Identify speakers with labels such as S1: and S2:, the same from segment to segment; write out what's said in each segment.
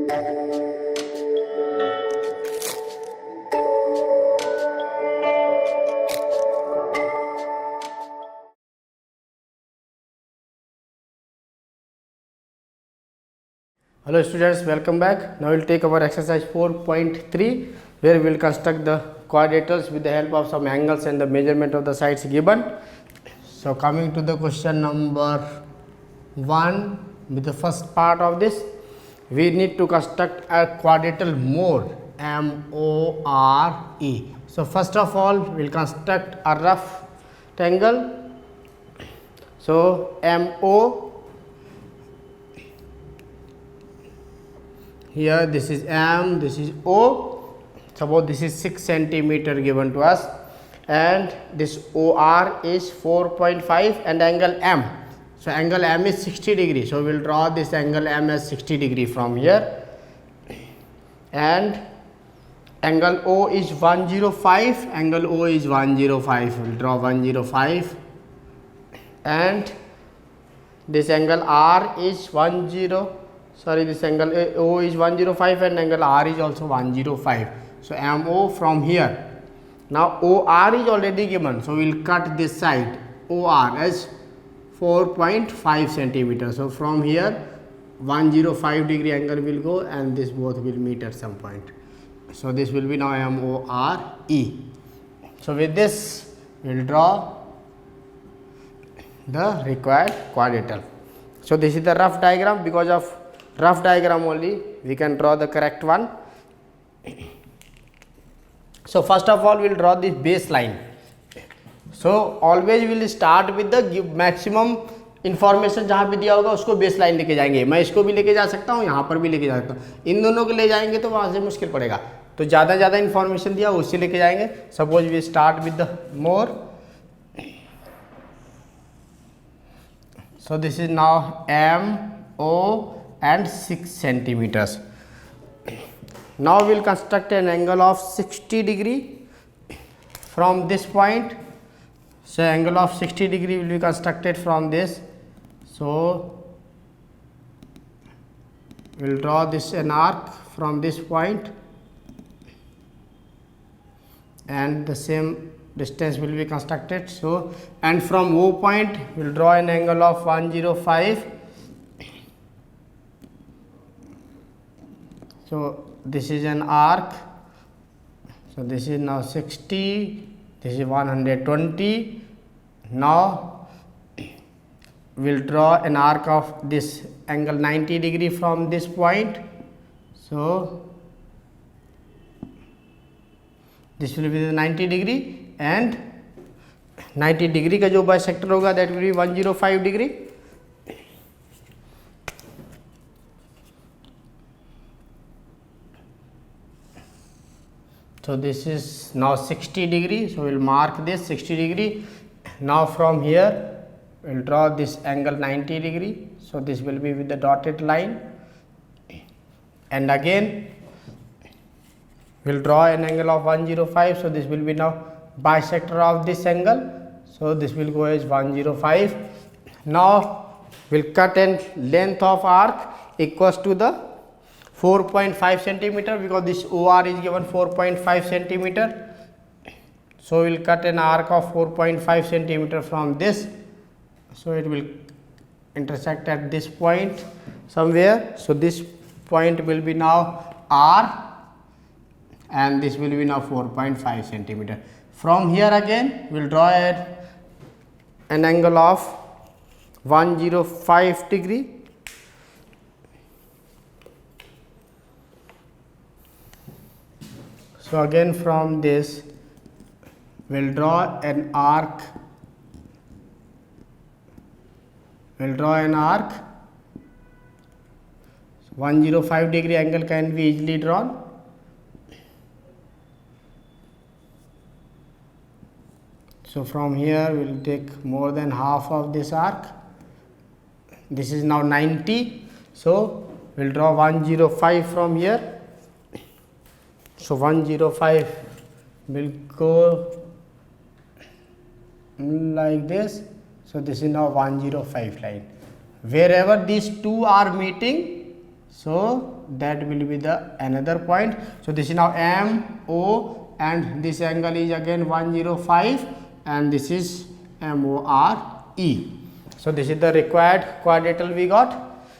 S1: Hello students, welcome back. Now we will take our exercise 4.3 where we will construct the quadrilaterals with the help of some angles and the measurement of the sides given. So coming to the question number 1, with the first part of this, we need to construct a quadrilateral more, M-O-R-E. So first of all, we will construct a rough triangle. So M-O, here this is M, this is O. Suppose this is 6 centimeter given to us, and this OR is 4.5 and angle M. So angle M is 60 degree. So we will draw this angle M as 60 degree from here, and angle O is 105. Angle O is 105. We will draw 105, and this angle R is this angle O is 105 and angle R is also 105. So MO from here. Now OR is already given, so we will cut this side OR as 4.5 centimeter. So from here 105 degree angle will go, and this both will meet at some point. So this will be now MORE. So with this we will draw the required quadrilateral. So this is the rough diagram. Because of rough diagram only we can draw the correct one. So first of all we will draw this baseline. So always we will start with the maximum information. जहाँ पे दिया होगा उसको baseline लेके जाएंगे. मैं इसको भी लेके जा सकता हूँ, यहाँ पर भी लेके जा सकता हूँ. इन दोनों को ले जाएंगे तो वहाँ से मुश्किल पड़ेगा, तो ज़्यादा इन्फॉर्मेशन दिया उससे लेके जाएंगे. Suppose we start with the more. So this is now MO and 6 centimeters. Now we will construct an angle of 60 degree from this point. So angle of 60 degree will be constructed from this. So we will draw this an arc from this point, and the same distance will be constructed. So and from O point we will draw an angle of 105. So this is an arc. So this is now 60, this is 120. Now we will draw an arc of this angle 90 degree from this point. So this will be the 90 degree, and 90 degree का जो bisector होगा that will be 105 degree. So this is now 60 degree. So we will mark this 60 degree. Now from here we will draw this angle 90 degree. So this will be with the dotted line, and again we will draw an angle of 105. So this will be now bisector of this angle. So this will go as 105. Now we will cut an length of arc equals to the 4.5 centimeter, because this OR is given 4.5 centimeter. So we will cut an arc of 4.5 centimeter from this. So it will intersect at this point somewhere. So this point will be now R, and this will be now 4.5 centimeter. From here again we will draw an angle of 105 degree. So again from this we will draw an arc. We will draw an arc. 105 degree angle can be easily drawn. So from here we will take more than half of this arc. This is now 90. So we will draw 105 from here. So 105 will go like this. So this is now 105 line. Wherever these two are meeting, So that will be the another point. So this is now MO, and this angle is again 105, and this is MORE. So this is the required quadrilateral we got.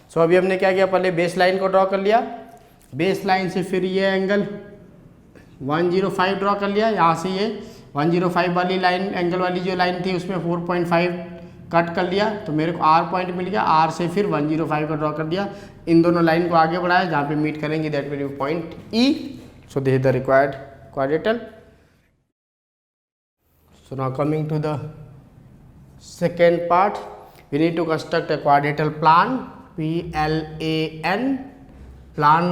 S1: So अभी हमने क्या किया, पहले base line को draw कर लिया, base line से फिर ये एंगल 105 ड्रॉ कर लिया, यहाँ से ये 105 वाली लाइन, एंगल वाली जो लाइन थी उसमें 4.5 कट कर लिया, तो मेरे को आर पॉइंट मिल गया, आर से फिर 105 का ड्रॉ कर दिया, इन दोनों लाइन को आगे बढ़ाया, जहाँ पे मीट करेंगे that will B point E. So this is the required quadrilateral. So now coming to the second part, we need to construct a quadrilateral plan, PLAN, plan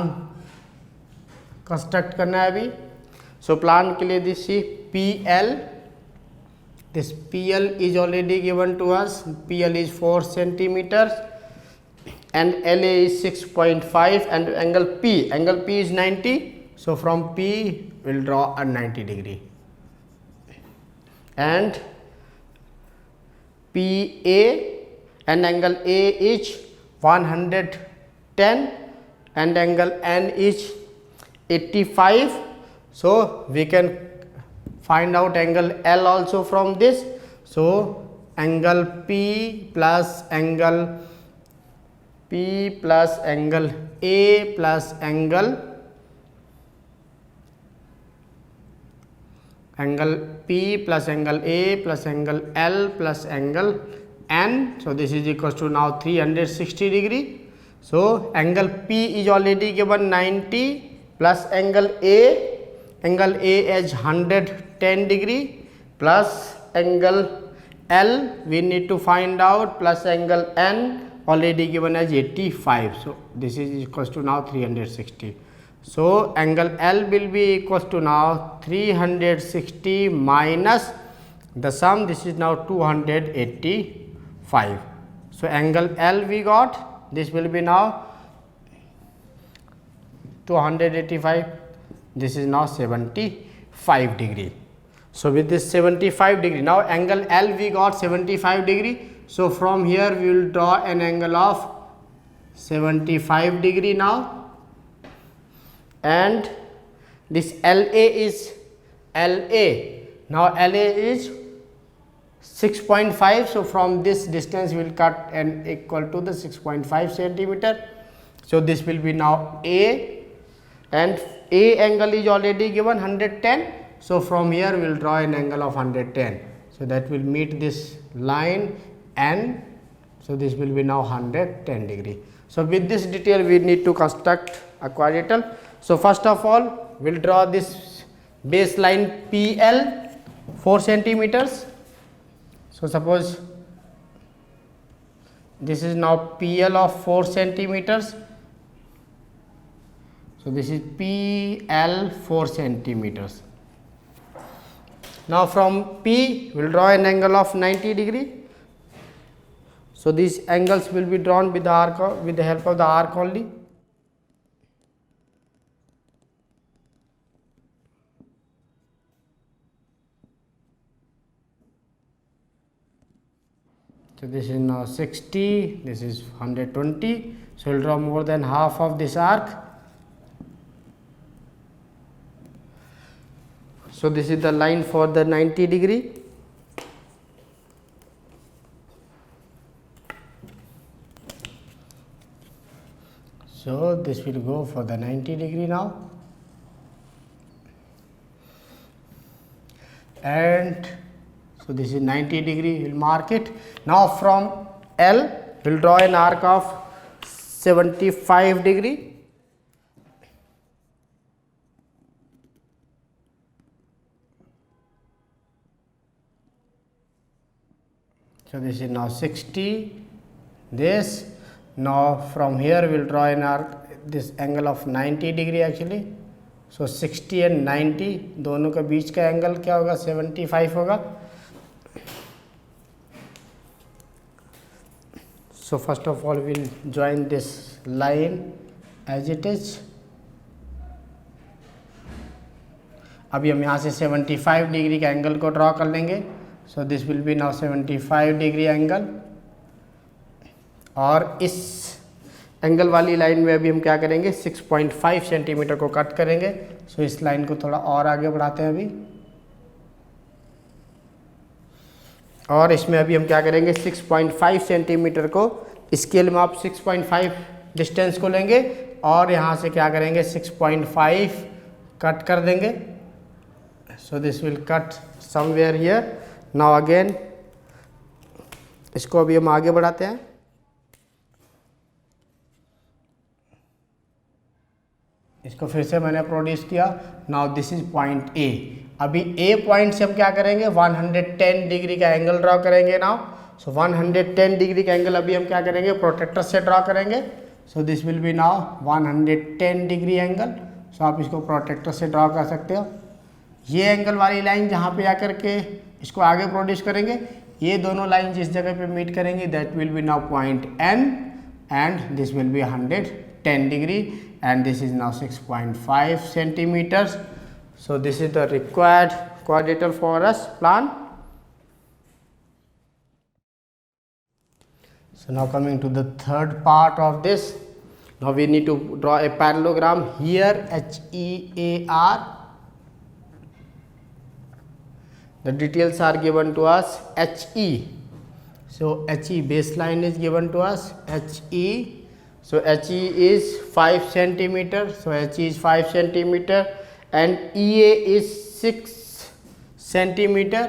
S1: construct करना है अभी. So plan के लिए this is PL, this PL is already given to us, PL is 4 centimeters and LA is 6.5 and angle P is 90. So from P we'll draw a 90 degree, and PA and angle A is 110 and angle N is 85. So we can find out angle L also from this. So angle P plus angle P plus angle A plus angle P plus angle A plus angle L plus angle N. So this is equals to now 360 degree. So angle P is already given 90 plus angle A is 110 degree plus angle L we need to find out plus angle N already given as 85. So this is equals to now 360. So angle L will be equals to now 360 minus the sum, this is now 285. So angle L we got, this will be now 285, this is now 75 degree. So with this 75 degree, now angle L we got 75 degree. So from here we will draw an angle of 75 degree now, and this LA is now LA is 6.5. so from this distance we will cut and equal to the 6.5 centimeter. So this will be now A, and A angle is already given 110. So from here we will draw an angle of 110. So that will meet this line N. So this will be now 110 degree. So with this detail we need to construct a quadrilateral. So first of all we will draw this baseline PL 4 centimeters. So suppose this is now PL of 4 centimeters. So this is PL 4 centimeters. Now from P we will draw an angle of 90 degree. So these angles will be drawn with the arc, with the help of the arc only. So this is now 60, this is 120. So we will draw more than half of this arc. So this is the line for the 90 degree. So this will go for the 90 degree now, and so this is 90 degree, we will mark it. Now from L we will draw an arc of 75 degree. So this is now 60, this. Now from here we will draw an arc, this angle of 90 degree actually. So 60 and 90 दोनों का बीच का angle क्या होगा, 75 होगा. So first of all we will join this line as it is. अभी हम यहाँ से 75 डिग्री का एंगल को ड्रॉ कर लेंगे. So this will be now 75 degree angle, और इस एंगल वाली लाइन में अभी हम क्या करेंगे 6.5 सेंटीमीटर को कट करेंगे। सो इस लाइन को थोड़ा और आगे बढ़ाते हैं अभी, और इसमें अभी हम क्या करेंगे 6.5 सेंटीमीटर को स्केल में आप 6.5 डिस्टेंस को लेंगे और यहाँ से क्या करेंगे 6.5 कट कर देंगे। सो this will cut somewhere here. Now again इसको अभी हम आगे बढ़ाते हैं। इसको फिर से मैंने प्रोड्यूस किया। Now this is point A. अभी ए पॉइंट से हम क्या करेंगे 110 डिग्री का एंगल ड्रॉ करेंगे। नाउ सो 110 डिग्री का एंगल अभी हम क्या करेंगे प्रोट्रैक्टर से ड्रॉ करेंगे। So this will be now 110 degree angle. So आप इसको प्रोट्रैक्टर से ड्रॉ कर सकते हो। ये एंगल वाली लाइन जहाँ पे आकर के इसको आगे प्रोड्यूस करेंगे, ये दोनों लाइन जिस जगह पे मीट करेंगी that will be now point N, and this will be 110 degree, and this is now 6.5 centimeters. So this is the required quadrilateral for us plan. So now coming to the third part of this, now we need to draw a parallelogram here, HEAR. The details are given to us. HE, so HE baseline is given to us, HE. So HE is 5 centimeter. So HE is 5 centimeter and EA is 6 centimeter.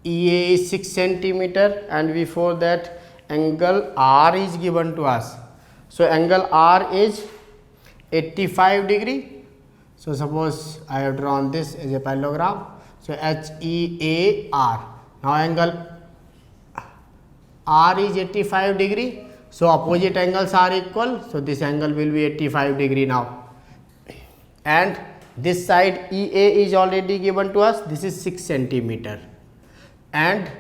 S1: EA is 6 centimeter, and before that angle R is given to us. So angle R is 85 degree. So suppose I have drawn this as a parallelogram. So HEAR. Now angle R is 85 degree. So opposite angles are equal. So this angle will be 85 degree now. And this side EA is already given to us. This is 6 centimeter. And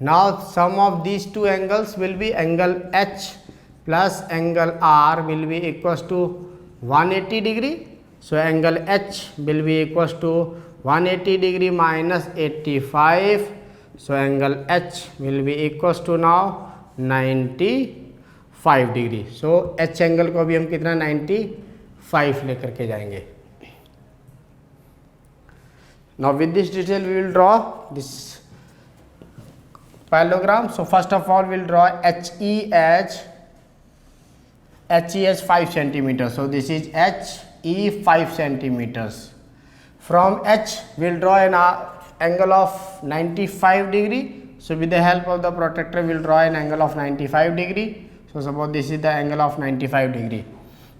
S1: now sum of these two angles will be angle H plus angle R will be equals to 180 degree. So angle H will be equals to 180 degree minus 85. So angle H will be equals to now 95 degree. So H angle को अभी हम कितना 95 लेकर के जाएंगे। Now with this detail we will draw this parallelogram. So first of all will draw HE as 5 centimeters. So this is HE 5 centimeters. From H we will draw an angle of 95 degree. So with the help of the protractor we will draw an angle of 95 degree. So suppose this is the angle of 95 degree,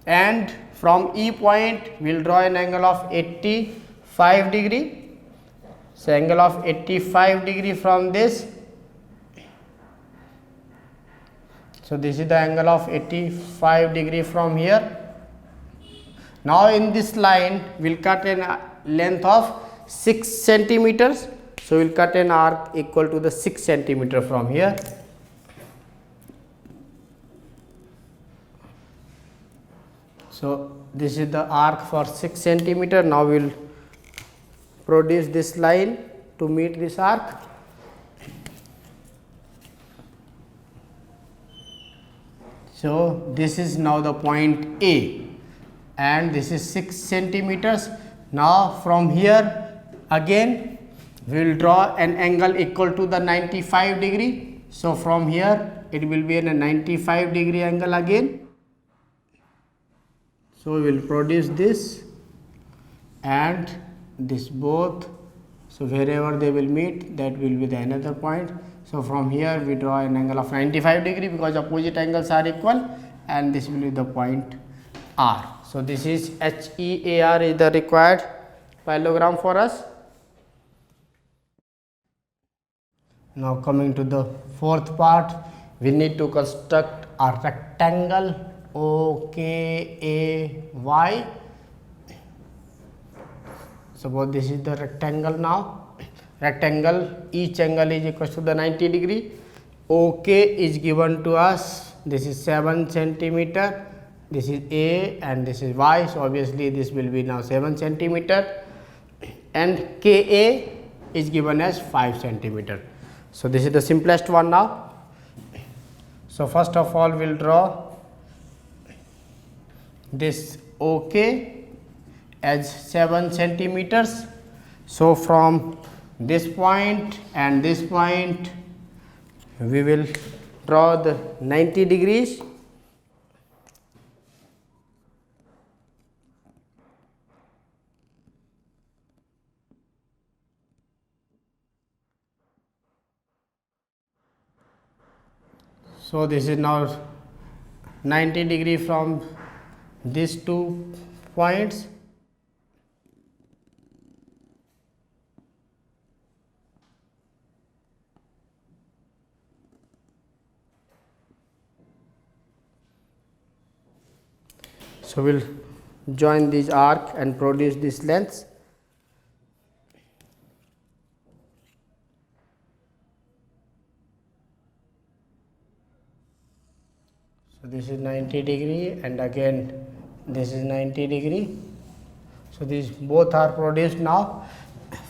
S1: and from E point we will draw an angle of 85 degree. So angle of 85 degree from this. So this is the angle of 85 degree from here. Now in this line we will cut a length of 6 centimeters. So we will cut an arc equal to the 6 centimeter from here. So this is the arc for 6 centimeter. Now we will produce this line to meet this arc. So this is now the point A, and this is 6 centimeters. Now from here again we will draw an angle equal to the 95 degree. So from here it will be a 95 degree angle again. So we will produce this and this both. So wherever they will meet, that will be the another point. So from here we draw an angle of 95 degree because opposite angles are equal, and this will be the point R. So this is HEAR is the required parallelogram for us. Now coming to the fourth part, we need to construct a rectangle OKAY. Suppose this is the rectangle now. Rectangle, each angle is equal to the 90 degree. OK is given to us. This is 7 centimeter. This is A and this is Y. So obviously this will be now 7 centimeter. And KA is given as 5 centimeter. So this is the simplest one now. So first of all we will draw this OK as 7 centimeters. So from this point and this point we will draw the 90 degrees. So this is now 90 degree from these 2 points. So we'll join this arc and produce this length. So this is 90 degree and again this is 90 degree. So these both are produced now.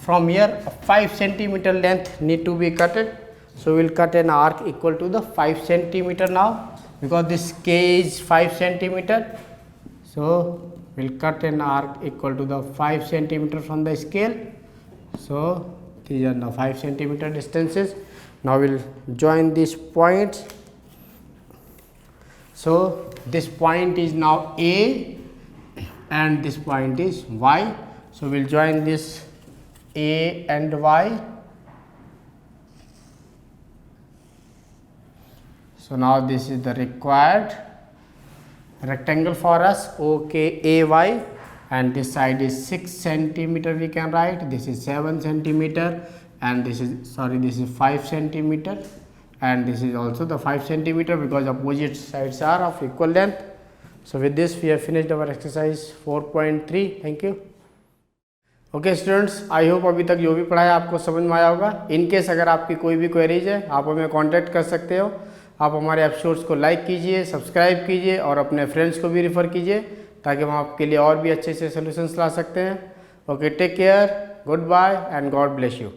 S1: From here 5 centimeter length need to be cutted. So we'll cut an arc equal to the 5 centimeter now, because this K is 5 centimeter. So we'll cut an arc equal to the 5 centimeter from the scale. So these are the 5 centimeter distances. Now we'll join these points. So this point is now A and this point is Y. So we'll join this A and Y. So now this is the required rectangle for us, OKAY, and this side is 6 centimeter we can write, this is 7 centimeter, and this is 5 centimeter, and this is also the 5 centimeter because opposite sides are of equal length. So with this we have finished our exercise 4.3. Thank you. Okay students, I hope अभी तक जो भी पढ़ाया आपको समझ में आया होगा. इनकेस अगर आपकी कोई भी क्वेरीज है आप हमें कांटेक्ट कर सकते हो. आप हमारे एपिसोड्स को लाइक कीजिए, सब्सक्राइब कीजिए और अपने फ्रेंड्स को भी रिफ़र कीजिए ताकि हम आपके लिए और भी अच्छे से सोल्यूशंस ला सकते हैं. Okay, take care, goodbye and God bless you.